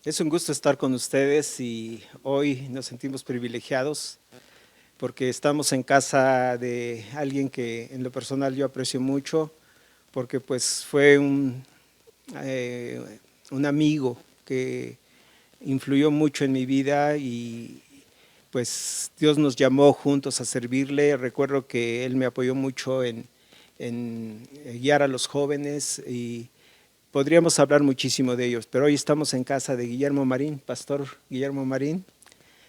Es un gusto estar con ustedes y hoy nos sentimos privilegiados porque estamos en casa de alguien que en lo personal yo aprecio mucho porque pues fue eh, un amigo que influyó mucho en mi vida y pues Dios nos llamó juntos a servirle. Recuerdo que él me apoyó mucho en guiar a los jóvenes y podríamos hablar muchísimo de ellos, pero hoy estamos en casa de Guillermo Marín, Pastor Guillermo Marín.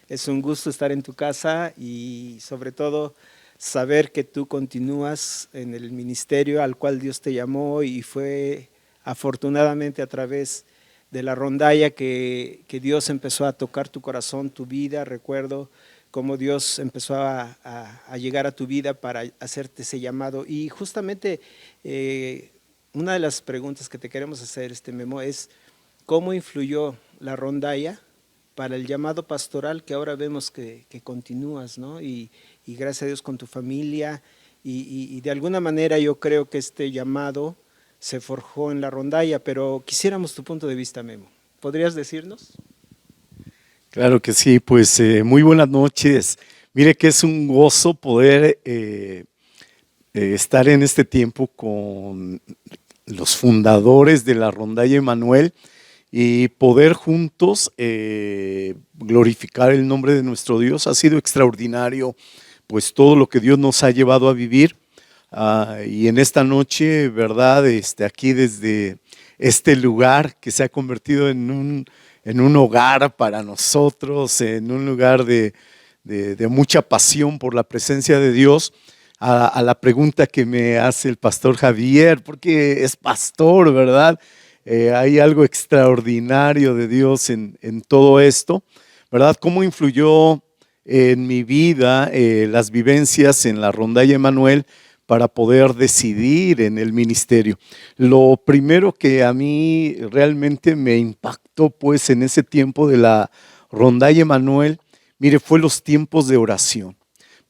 Es un gusto estar en tu casa y sobre todo saber que tú continúas en el ministerio al cual Dios te llamó y fue afortunadamente a través de la rondalla que Dios empezó a tocar tu corazón, tu vida. Recuerdo cómo Dios empezó a llegar a tu vida para hacerte ese llamado y justamente una de las preguntas que te queremos hacer, Memo, es ¿cómo influyó la rondalla para el llamado pastoral que ahora vemos que continúas, ¿no? Y gracias a Dios con tu familia y de alguna manera yo creo que este llamado se forjó en la rondalla, pero quisiéramos tu punto de vista, Memo. ¿Podrías decirnos? Claro que sí, pues muy buenas noches. Mire que es un gozo poder estar en este tiempo con los fundadores de la Rondalla Emanuel y poder juntos glorificar el nombre de nuestro Dios. Ha sido extraordinario, pues todo lo que Dios nos ha llevado a vivir. Y en esta noche, ¿verdad? Aquí desde este lugar que se ha convertido en un hogar para nosotros, en un lugar de mucha pasión por la presencia de Dios. A la pregunta que me hace el pastor Javier, porque es pastor, ¿verdad? Hay algo extraordinario de Dios en todo esto, ¿verdad? ¿Cómo influyó en mi vida las vivencias en la Rondalla Emanuel para poder decidir en el ministerio? Lo primero que a mí realmente me impactó pues en ese tiempo de la Rondalla Emanuel, mire, fue los tiempos de oración.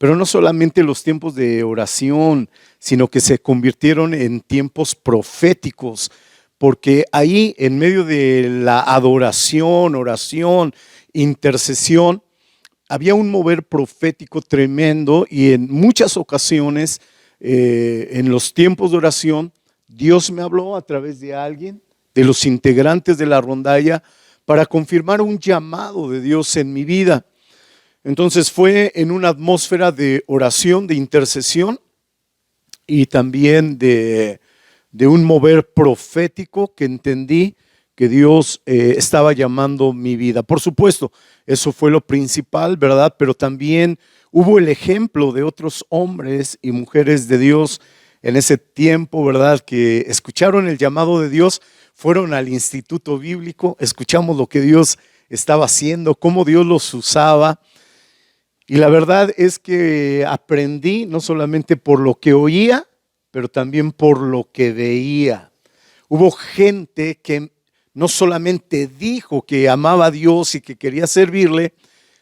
Pero no solamente los tiempos de oración, sino que se convirtieron en tiempos proféticos, porque ahí en medio de la adoración, oración, intercesión, había un mover profético tremendo y en muchas ocasiones, en los tiempos de oración, Dios me habló a través de alguien, de los integrantes de la rondalla, para confirmar un llamado de Dios en mi vida. Entonces fue en una atmósfera de oración, de intercesión y también de un mover profético que entendí que Dios estaba llamando mi vida. Por supuesto, eso fue lo principal, ¿verdad? Pero también hubo el ejemplo de otros hombres y mujeres de Dios en ese tiempo, ¿verdad? Que escucharon el llamado de Dios, fueron al instituto bíblico, escuchamos lo que Dios estaba haciendo, cómo Dios los usaba. Y la verdad es que aprendí no solamente por lo que oía, pero también por lo que veía. Hubo gente que no solamente dijo que amaba a Dios y que quería servirle,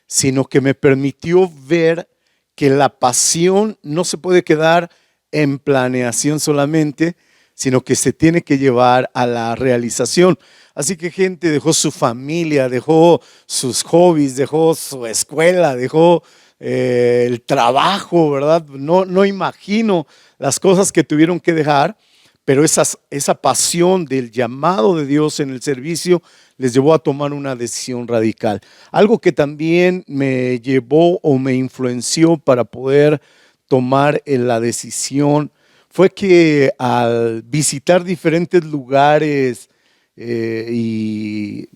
sino que me permitió ver que la pasión no se puede quedar en planeación solamente, sino que se tiene que llevar a la realización. Así que gente dejó su familia, dejó sus hobbies, dejó su escuela, dejó el trabajo, ¿verdad? No imagino las cosas que tuvieron que dejar, pero esa pasión del llamado de Dios en el servicio les llevó a tomar una decisión radical. Algo que también me llevó o me influenció para poder tomar la decisión fue que al visitar diferentes lugares y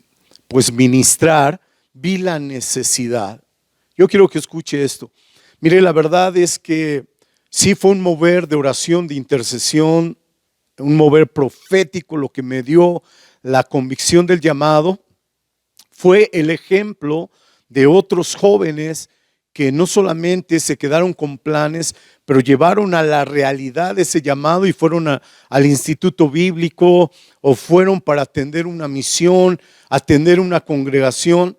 pues ministrar, vi la necesidad. Yo quiero que escuche esto. Mire, la verdad es que sí fue un mover de oración, de intercesión, un mover profético lo que me dio la convicción del llamado. Fue el ejemplo de otros jóvenes que no solamente se quedaron con planes, pero llevaron a la realidad ese llamado y fueron al instituto bíblico o fueron para atender una misión, atender una congregación.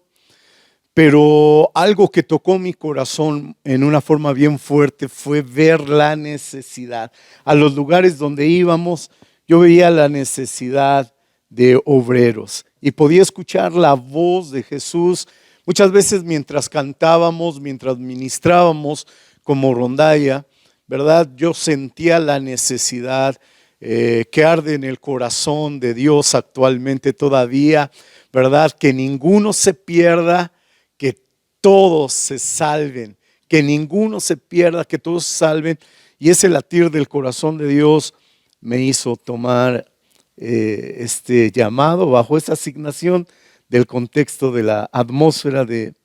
Pero algo que tocó mi corazón en una forma bien fuerte fue ver la necesidad. A los lugares donde íbamos, yo veía la necesidad de obreros. Y podía escuchar la voz de Jesús muchas veces mientras cantábamos, mientras ministrábamos como rondalla, ¿verdad? Yo sentía la necesidad que arde en el corazón de Dios actualmente todavía, ¿verdad? Que ninguno se pierda, que todos se salven, que ninguno se pierda, que todos se salven. Y ese latir del corazón de Dios me hizo tomar este llamado bajo esta asignación del contexto de la atmósfera de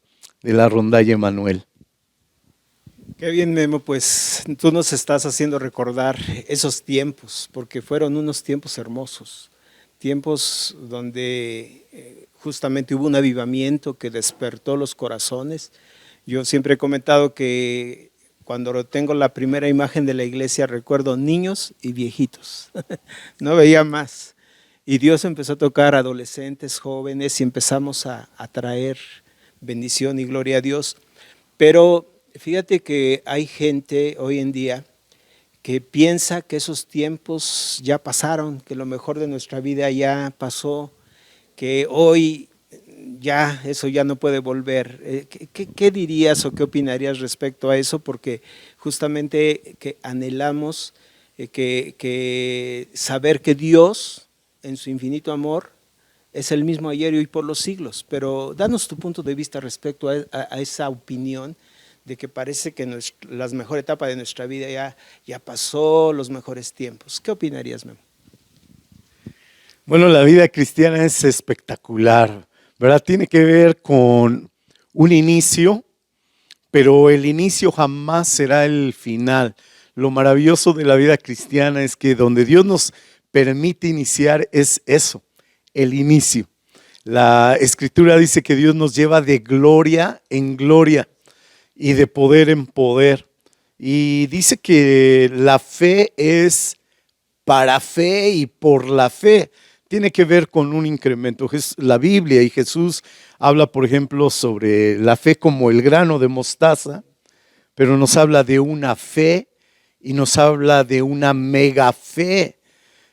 la rondalla Emanuel. Qué bien, Memo, pues tú nos estás haciendo recordar esos tiempos, porque fueron unos tiempos hermosos, tiempos donde justamente hubo un avivamiento que despertó los corazones. Yo siempre he comentado que cuando tengo la primera imagen de la iglesia recuerdo niños y viejitos, no veía más. Y Dios empezó a tocar adolescentes, jóvenes y empezamos a traer bendición y gloria a Dios. Pero fíjate que hay gente hoy en día que piensa que esos tiempos ya pasaron, que lo mejor de nuestra vida ya pasó, que hoy ya eso ya no puede volver. ¿Qué dirías o qué opinarías respecto a eso? Porque justamente que anhelamos que saber que Dios en su infinito amor es el mismo ayer y hoy por los siglos, pero danos tu punto de vista respecto a esa opinión de que parece que la mejor etapa de nuestra vida ya pasó, los mejores tiempos. ¿Qué opinarías, Memo? Bueno, la vida cristiana es espectacular, ¿verdad? Tiene que ver con un inicio, pero el inicio jamás será el final. Lo maravilloso de la vida cristiana es que donde Dios nos permite iniciar es eso, el inicio. La Escritura dice que Dios nos lleva de gloria en gloria y de poder en poder. Y dice que la fe es para fe y por la fe. Tiene que ver con un incremento. La Biblia y Jesús habla, por ejemplo, sobre la fe como el grano de mostaza, pero nos habla de una fe y nos habla de una mega fe.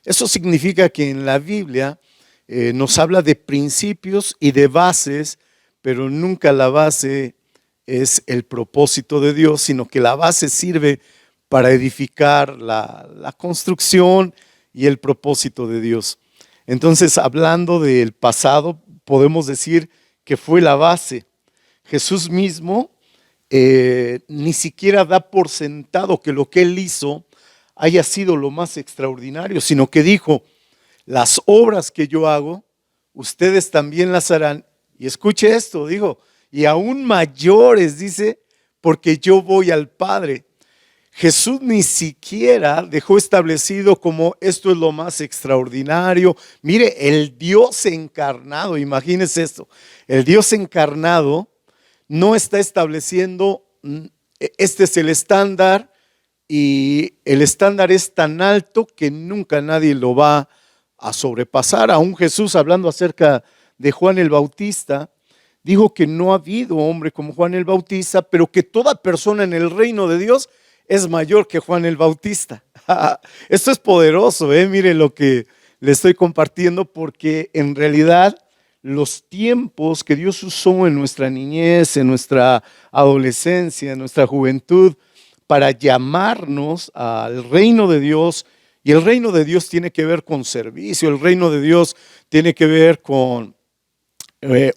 Eso significa que en la Biblia nos habla de principios y de bases, pero nunca la base es el propósito de Dios, sino que la base sirve para edificar la construcción y el propósito de Dios. Entonces, hablando del pasado, podemos decir que fue la base. Jesús mismo ni siquiera da por sentado que lo que Él hizo haya sido lo más extraordinario, sino que dijo, las obras que yo hago, ustedes también las harán. Y escuche esto, dijo, y aún mayores, dice, porque yo voy al Padre. Jesús ni siquiera dejó establecido como esto es lo más extraordinario. Mire, el Dios encarnado, imagínese esto, el Dios encarnado no está estableciendo, este es el estándar y el estándar es tan alto que nunca nadie lo va a sobrepasar. Aún Jesús, hablando acerca de Juan el Bautista, dijo que no ha habido hombre como Juan el Bautista, pero que toda persona en el reino de Dios es mayor que Juan el Bautista. Esto es poderoso, mire lo que le estoy compartiendo, porque en realidad los tiempos que Dios usó en nuestra niñez, en nuestra adolescencia, en nuestra juventud, para llamarnos al reino de Dios, y el reino de Dios tiene que ver con servicio, el reino de Dios tiene que ver con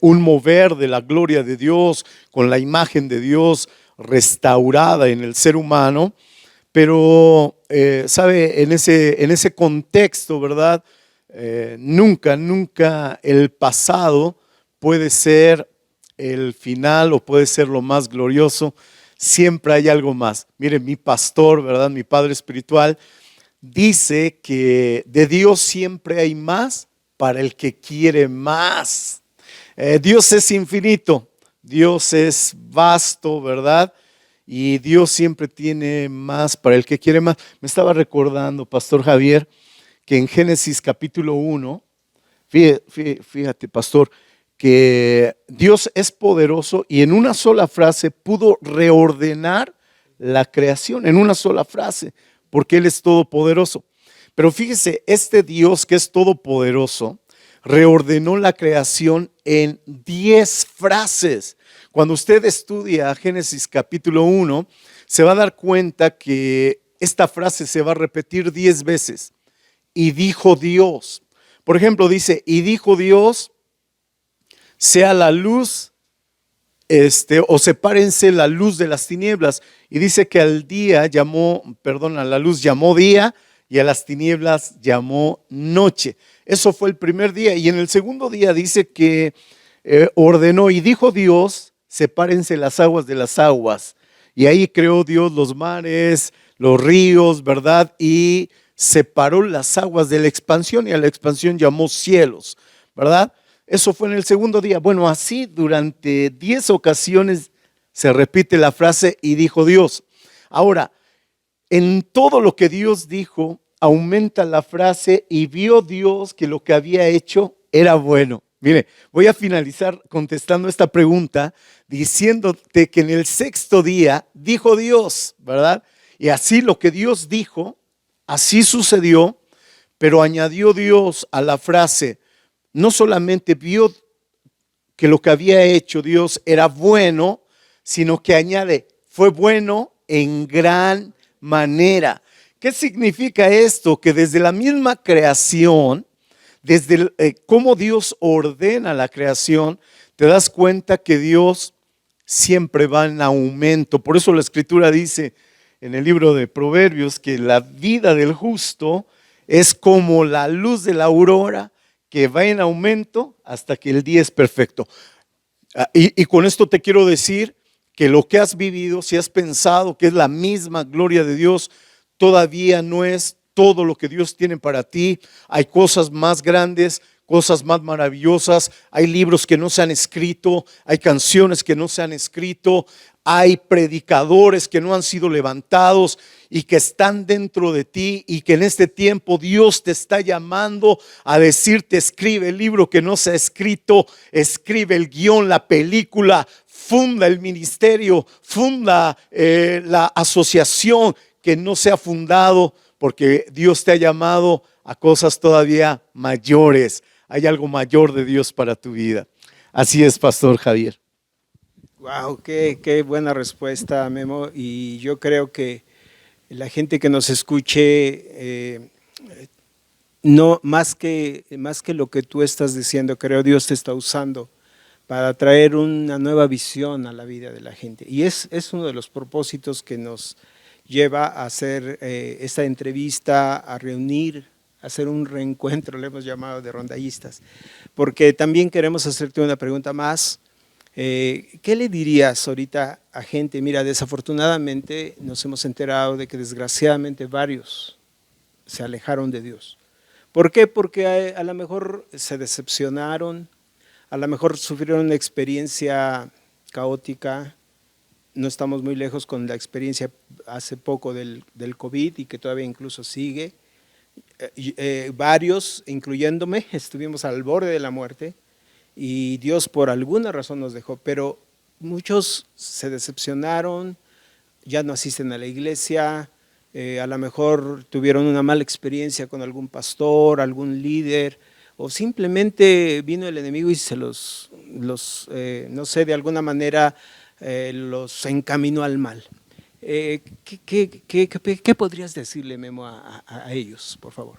un mover de la gloria de Dios, con la imagen de Dios restaurada en el ser humano, pero sabe, en ese contexto, ¿verdad? Nunca el pasado puede ser el final o puede ser lo más glorioso, siempre hay algo más. Mire, mi pastor, ¿verdad? Mi padre espiritual dice que de Dios siempre hay más para el que quiere más. Dios es infinito, Dios es vasto, ¿verdad? Y Dios siempre tiene más para el que quiere más. Me estaba recordando, Pastor Javier, que en Génesis capítulo 1, fíjate, pastor, que Dios es poderoso y en una sola frase pudo reordenar la creación, en una sola frase, porque Él es todopoderoso. Pero fíjese, este Dios que es todopoderoso, reordenó la creación en 10 frases. Cuando usted estudia Génesis capítulo 1, se va a dar cuenta que esta frase se va a repetir 10 veces. Y dijo Dios. Por ejemplo, dice, y dijo Dios, sea la luz, o sepárense la luz de las tinieblas. Y dice que a la luz llamó día y a las tinieblas llamó noche. Eso fue el primer día. Y en el segundo día dice que ordenó y dijo Dios, sepárense las aguas de las aguas. Y ahí creó Dios los mares, los ríos, ¿verdad? Y separó las aguas de la expansión y a la expansión llamó cielos, ¿verdad? Eso fue en el segundo día. Bueno, así durante 10 ocasiones se repite la frase y dijo Dios. Ahora, en todo lo que Dios dijo, aumenta la frase y vio Dios que lo que había hecho era bueno. Mire, voy a finalizar contestando esta pregunta diciéndote que en el sexto día dijo Dios, ¿verdad? Y así lo que Dios dijo, así sucedió, pero añadió Dios a la frase, no solamente vio que lo que había hecho Dios era bueno, sino que añade, fue bueno en gran manera. ¿Qué significa esto? Que desde la misma creación, desde cómo Dios ordena la creación, te das cuenta que Dios siempre va en aumento. Por eso la Escritura dice en el libro de Proverbios que la vida del justo es como la luz de la aurora que va en aumento hasta que el día es perfecto. Y con esto te quiero decir que lo que has vivido, si has pensado que es la misma gloria de Dios, todavía no es todo lo que Dios tiene para ti. Hay cosas más grandes, cosas más maravillosas, hay libros que no se han escrito, hay canciones que no se han escrito, hay predicadores que no han sido levantados y que están dentro de ti y que en este tiempo Dios te está llamando a decirte, escribe el libro que no se ha escrito, escribe el guión, la película, funda el ministerio, funda la asociación que no se ha fundado, porque Dios te ha llamado a cosas todavía mayores. Hay algo mayor de Dios para tu vida. Así es, Pastor Javier. Wow, qué buena respuesta, Memo. Y yo creo que la gente que nos escuche, no más que lo que tú estás diciendo, creo Dios te está usando para traer una nueva visión a la vida de la gente. Y es uno de los propósitos que nos lleva a hacer esta entrevista, a reunir, a hacer un reencuentro, le hemos llamado, de rondallistas, porque también queremos hacerte una pregunta más. ¿Qué le dirías ahorita a gente? Mira, desafortunadamente nos hemos enterado de que desgraciadamente varios se alejaron de Dios. ¿Por qué? Porque a lo mejor se decepcionaron, a lo mejor sufrieron una experiencia caótica. No estamos muy lejos con la experiencia hace poco del COVID y que todavía incluso sigue. Varios, incluyéndome, estuvimos al borde de la muerte y Dios por alguna razón nos dejó, pero muchos se decepcionaron, ya no asisten a la iglesia, a lo mejor tuvieron una mala experiencia con algún pastor, algún líder, o simplemente vino el enemigo y se los no sé, de alguna manera los encaminó al mal. ¿Qué podrías decirle, Memo, a ellos, por favor?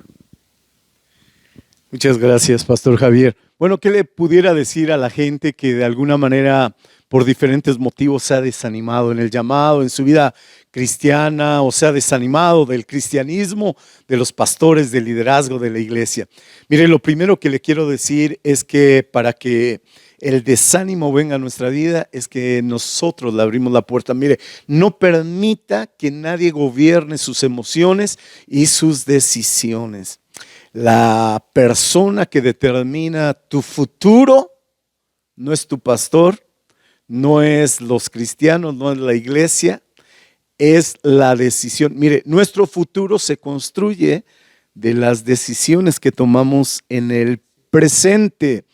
Muchas gracias, Pastor Javier. Bueno, ¿qué le pudiera decir a la gente que de alguna manera, por diferentes motivos, se ha desanimado en el llamado, en su vida cristiana, o se ha desanimado del cristianismo, de los pastores, del liderazgo de la iglesia? Mire, lo primero que le quiero decir es que para que el desánimo venga a nuestra vida es que nosotros le abrimos la puerta. Mire, no permita que nadie gobierne sus emociones y sus decisiones. La persona que determina tu futuro no es tu pastor, no es los cristianos, no es la iglesia, es la decisión. Mire, nuestro futuro se construye de las decisiones que tomamos en el presente.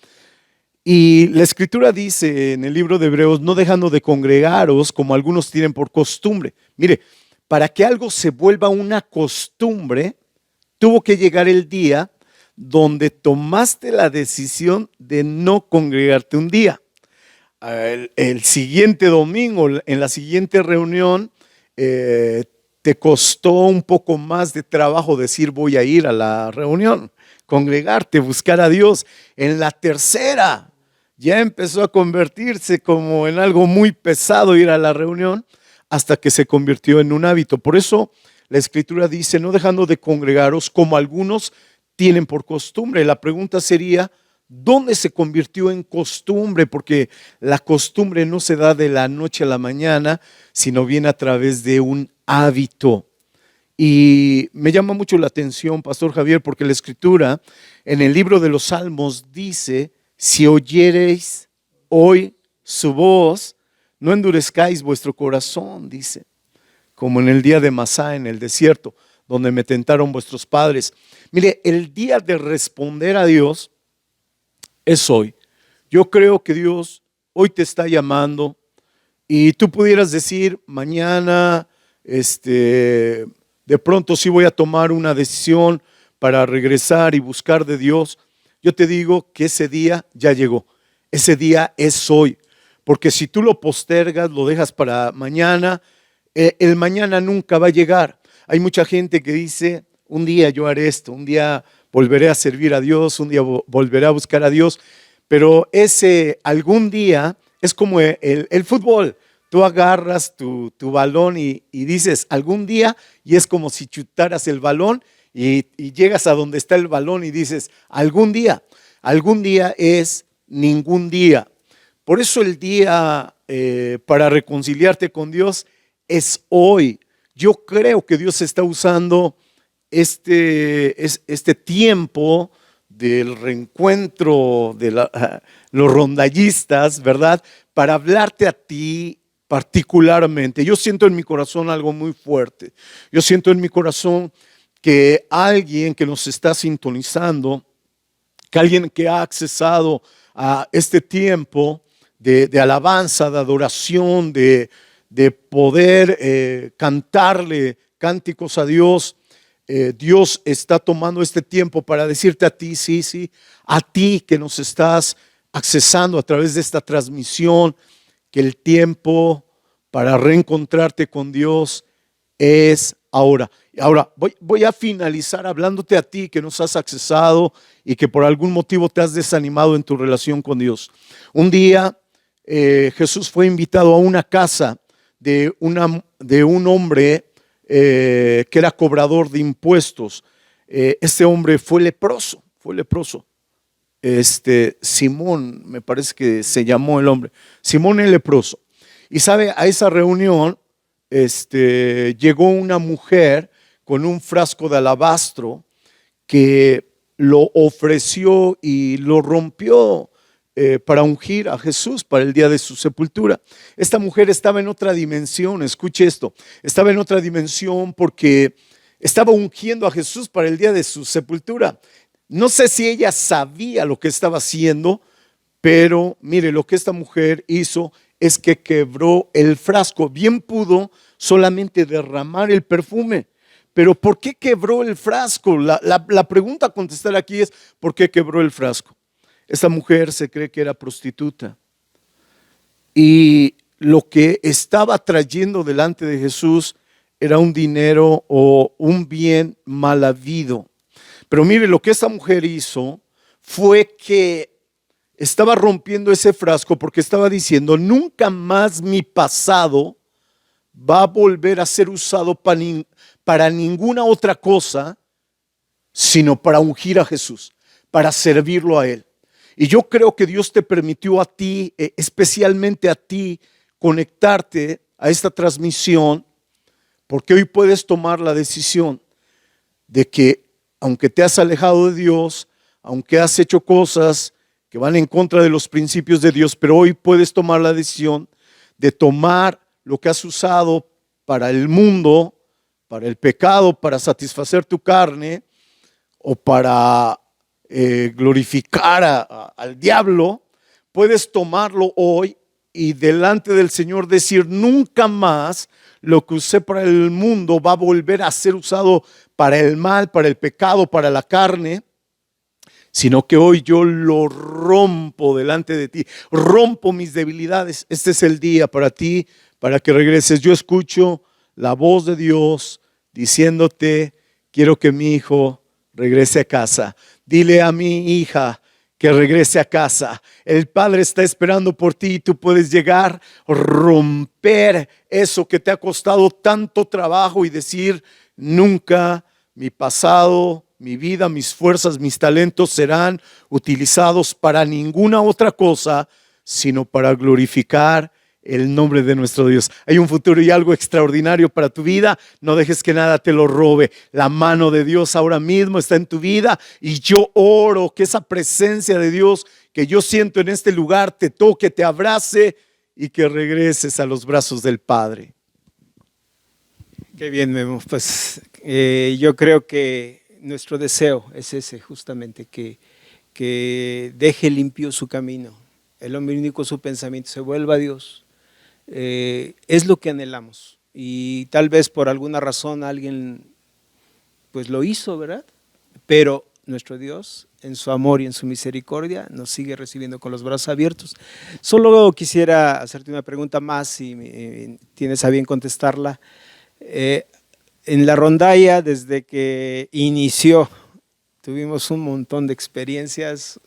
Y la Escritura dice en el libro de Hebreos, no dejando de congregaros como algunos tienen por costumbre. Mire, para que algo se vuelva una costumbre, tuvo que llegar el día donde tomaste la decisión de no congregarte un día. El siguiente domingo, en la siguiente reunión, te costó un poco más de trabajo decir voy a ir a la reunión, congregarte, buscar a Dios. En la tercera ya empezó a convertirse como en algo muy pesado ir a la reunión, hasta que se convirtió en un hábito. Por eso la Escritura dice, no dejando de congregaros como algunos tienen por costumbre. La pregunta sería, ¿dónde se convirtió en costumbre? Porque la costumbre no se da de la noche a la mañana, sino viene a través de un hábito. Y me llama mucho la atención, Pastor Javier, porque la Escritura en el libro de los Salmos dice, si oyereis hoy su voz, no endurezcáis vuestro corazón, dice, como en el día de Masá en el desierto, donde me tentaron vuestros padres. Mire, el día de responder a Dios es hoy. Yo creo que Dios hoy te está llamando y tú pudieras decir, mañana, de pronto sí voy a tomar una decisión para regresar y buscar de Dios. Yo te digo que ese día ya llegó. Ese día es hoy. Porque si tú lo postergas, lo dejas para mañana, el mañana nunca va a llegar. Hay mucha gente que dice, un día yo haré esto, un día volveré a servir a Dios, un día volveré a buscar a Dios, pero ese algún día es como el fútbol. Tú agarras tu balón y dices algún día, y es como si chutaras el balón y llegas a donde está el balón y dices algún día. Algún día es ningún día. Por eso el día para reconciliarte con Dios es hoy. Yo creo que Dios está usando este tiempo del reencuentro de los rondallistas, ¿verdad? Para hablarte a ti particularmente. Yo siento en mi corazón algo muy fuerte. Yo siento en mi corazón que alguien que nos está sintonizando, que alguien que ha accesado a este tiempo de alabanza, de adoración, de poder cantarle cánticos a Dios. Dios está tomando este tiempo para decirte a ti, sí, a ti que nos estás accesando a través de esta transmisión, que el tiempo para reencontrarte con Dios es ahora. Ahora voy a finalizar hablándote a ti que nos has accesado y que por algún motivo te has desanimado en tu relación con Dios. Un día Jesús fue invitado a una casa de un hombre que era cobrador de impuestos. Este hombre fue leproso. Simón, me parece que se llamó el hombre. Simón el leproso. Y sabe, a esa reunión llegó una mujer con un frasco de alabastro que lo ofreció y lo rompió para ungir a Jesús para el día de su sepultura. Esta mujer estaba en otra dimensión, escuche esto, estaba en otra dimensión porque estaba ungiendo a Jesús para el día de su sepultura. No sé si ella sabía lo que estaba haciendo, pero mire, lo que esta mujer hizo es que quebró el frasco. Bien pudo solamente derramar el perfume, pero ¿por qué quebró el frasco? La pregunta a contestar aquí es, ¿por qué quebró el frasco? Esta mujer se cree que era prostituta y lo que estaba trayendo delante de Jesús era un dinero o un bien mal habido. Pero mire, lo que esta mujer hizo fue que estaba rompiendo ese frasco porque estaba diciendo, nunca más mi pasado va a volver a ser usado para ninguna otra cosa, sino para ungir a Jesús, para servirlo a Él. Y yo creo que Dios te permitió a ti, especialmente a ti, conectarte a esta transmisión, porque hoy puedes tomar la decisión de que aunque te has alejado de Dios, aunque has hecho cosas que van en contra de los principios de Dios, pero hoy puedes tomar la decisión de tomar lo que has usado para el mundo, para el pecado, para satisfacer tu carne o para glorificar al diablo. Puedes tomarlo hoy y delante del Señor decir, nunca más lo que usé para el mundo va a volver a ser usado para el mal, para el pecado, para la carne. sino que hoy yo lo rompo delante de ti, rompo mis debilidades. Este es el día para ti, para que regreses. Yo escucho la voz de Dios diciéndote, quiero que mi hijo regrese a casa. Dile a mi hija que regrese a casa. El Padre está esperando por ti y tú puedes llegar, romper eso que te ha costado tanto trabajo y decir, nunca mi pasado, mi vida, mis fuerzas, mis talentos serán utilizados para ninguna otra cosa, sino para glorificar el nombre de nuestro Dios. Hay un futuro y algo extraordinario para tu vida. No dejes que nada te lo robe. La mano de Dios ahora mismo está en tu vida y yo oro que esa presencia de Dios que yo siento en este lugar te toque, te abrace y que regreses a los brazos del Padre. Qué bien, Memo. Pues yo creo que nuestro deseo es ese, justamente, que deje limpio su camino, el hombre único su pensamiento, se vuelva a Dios. Es lo que anhelamos y tal vez por alguna razón alguien pues lo hizo, ¿verdad? Pero nuestro Dios en su amor y en su misericordia nos sigue recibiendo con los brazos abiertos. Solo quisiera hacerte una pregunta más, si tienes a bien contestarla. En la rondalla, desde que inició, tuvimos un montón de experiencias.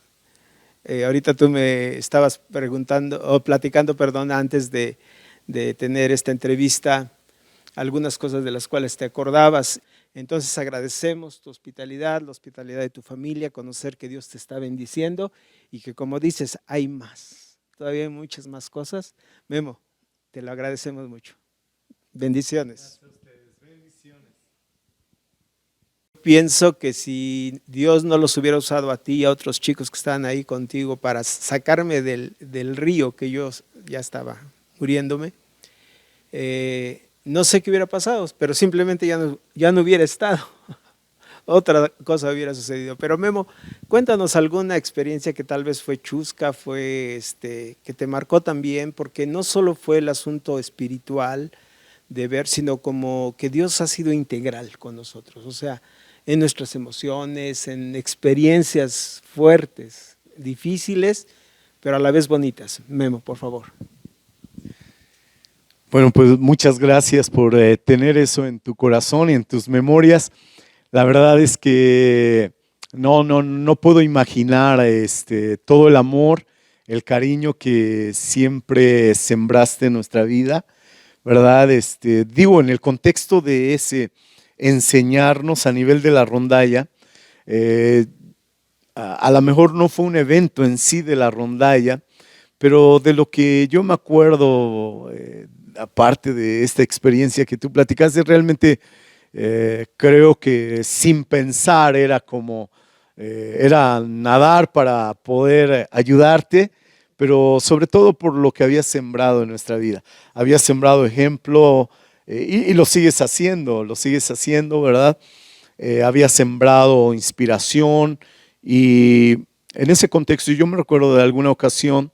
Ahorita tú me estabas platicando, antes de tener esta entrevista, algunas cosas de las cuales te acordabas. Entonces agradecemos tu hospitalidad, la hospitalidad de tu familia, conocer que Dios te está bendiciendo y que, como dices, hay más. Todavía hay muchas más cosas. Memo, te lo agradecemos mucho. Bendiciones. Pienso que si Dios no los hubiera usado a ti y a otros chicos que estaban ahí contigo para sacarme del río que yo ya estaba muriéndome, no sé qué hubiera pasado, pero simplemente ya no hubiera estado. Otra cosa hubiera sucedido. Pero Memo, cuéntanos alguna experiencia que tal vez fue chusca, que te marcó también, porque no solo fue el asunto espiritual de ver, sino como que Dios ha sido integral con nosotros, o sea, en nuestras emociones, en experiencias fuertes, difíciles, pero a la vez bonitas. Memo, por favor. Bueno, pues muchas gracias por tener eso en tu corazón y en tus memorias. La verdad es que no puedo imaginar todo el amor, el cariño que siempre sembraste en nuestra vida, ¿verdad? Digo, en el contexto de ese enseñarnos a nivel de la rondalla, a lo mejor no fue un evento en sí de la rondalla, pero de lo que yo me acuerdo, aparte de esta experiencia que tú platicaste, realmente creo que sin pensar era nadar para poder ayudarte, pero sobre todo por lo que habías sembrado en nuestra vida. Habías sembrado ejemplo y lo sigues haciendo, ¿verdad? Habías sembrado inspiración y en ese contexto yo me recuerdo de alguna ocasión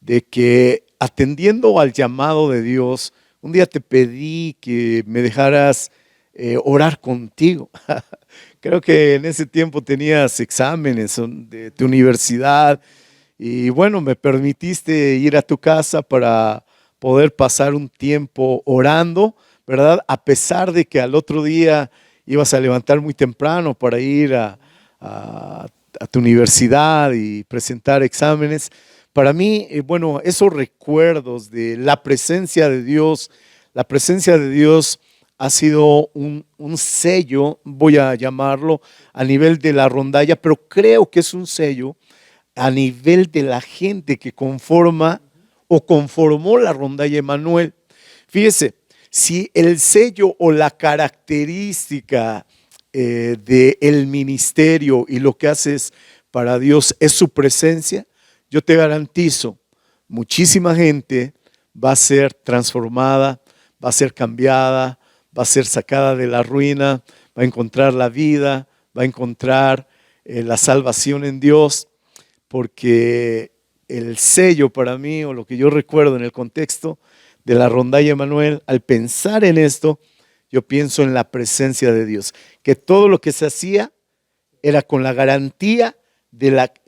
de que atendiendo al llamado de Dios, un día te pedí que me dejaras orar contigo. Creo que en ese tiempo tenías exámenes de tu universidad y bueno, me permitiste ir a tu casa para poder pasar un tiempo orando, ¿verdad? A pesar de que al otro día ibas a levantar muy temprano para ir a tu universidad y presentar exámenes. Para mí, bueno, esos recuerdos de la presencia de Dios ha sido un sello, voy a llamarlo, a nivel de la rondalla, pero creo que es un sello a nivel de la gente que conforma o conformó la rondalla Emmanuel. Fíjese, si el sello o la característica del ministerio y lo que haces para Dios es su presencia, yo te garantizo, muchísima gente va a ser transformada, va a ser cambiada, va a ser sacada de la ruina, va a encontrar la vida, va a encontrar la salvación en Dios, porque el sello para mí, o lo que yo recuerdo en el contexto de la rondalla Emmanuel, al pensar en esto, yo pienso en la presencia de Dios, que todo lo que se hacía era con la garantía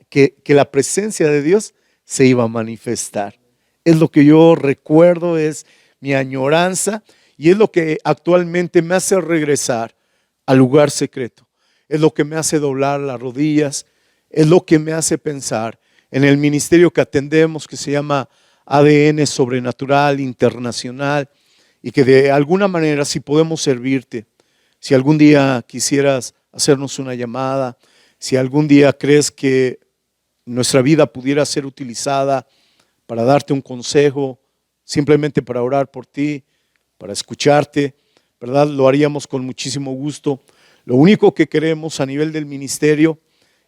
que la presencia de Dios se iba a manifestar. Es lo que yo recuerdo, es mi añoranza y es lo que actualmente me hace regresar al lugar secreto. Es lo que me hace doblar las rodillas, es lo que me hace pensar en el ministerio que atendemos, que se llama ADN Sobrenatural Internacional, y que de alguna manera, si podemos servirte, si algún día quisieras hacernos una llamada, si algún día crees que nuestra vida pudiera ser utilizada para darte un consejo, simplemente para orar por ti, para escucharte, ¿verdad? Lo haríamos con muchísimo gusto. Lo único que queremos a nivel del ministerio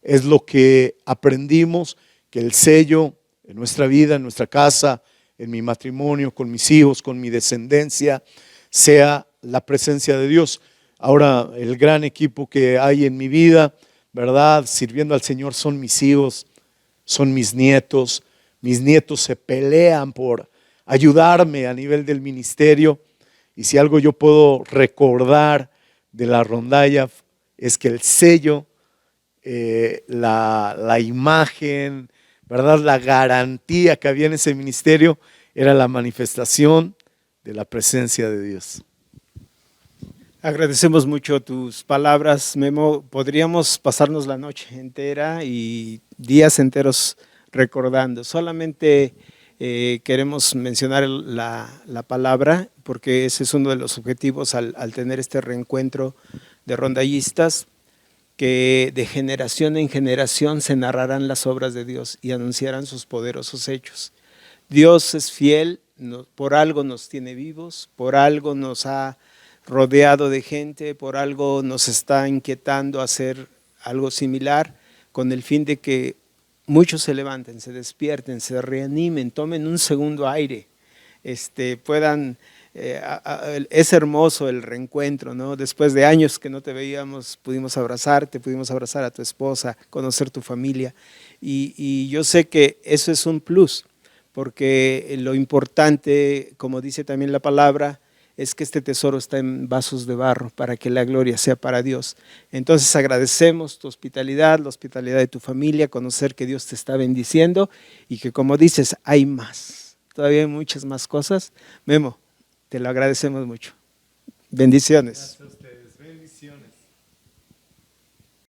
es lo que aprendimos, que el sello en nuestra vida, en nuestra casa, en mi matrimonio, con mis hijos, con mi descendencia, sea la presencia de Dios. Ahora, el gran equipo que hay en mi vida, ¿verdad? Sirviendo al Señor son mis hijos, son mis nietos. Mis nietos se pelean por ayudarme a nivel del ministerio. Y si algo yo puedo recordar de la rondalla es que el sello, la imagen, ¿verdad? La garantía que había en ese ministerio era la manifestación de la presencia de Dios. Agradecemos mucho tus palabras, Memo. Podríamos pasarnos la noche entera y días enteros recordando. Solamente queremos mencionar la palabra, porque ese es uno de los objetivos al tener este reencuentro de rondallistas, que de generación en generación se narrarán las obras de Dios y anunciarán sus poderosos hechos. Dios es fiel, por algo nos tiene vivos, por algo nos ha rodeado de gente, por algo nos está inquietando a hacer algo similar, con el fin de que muchos se levanten, se despierten, se reanimen, tomen un segundo aire, puedan, es hermoso el reencuentro, ¿no? Después de años que no te veíamos, pudimos abrazarte, pudimos abrazar a tu esposa, conocer tu familia, y yo sé que eso es un plus, porque lo importante, como dice también la palabra, es que este tesoro está en vasos de barro para que la gloria sea para Dios. Entonces agradecemos tu hospitalidad, la hospitalidad de tu familia, conocer que Dios te está bendiciendo y que, como dices, hay más, todavía hay muchas más cosas. Memo, te lo agradecemos mucho. Bendiciones.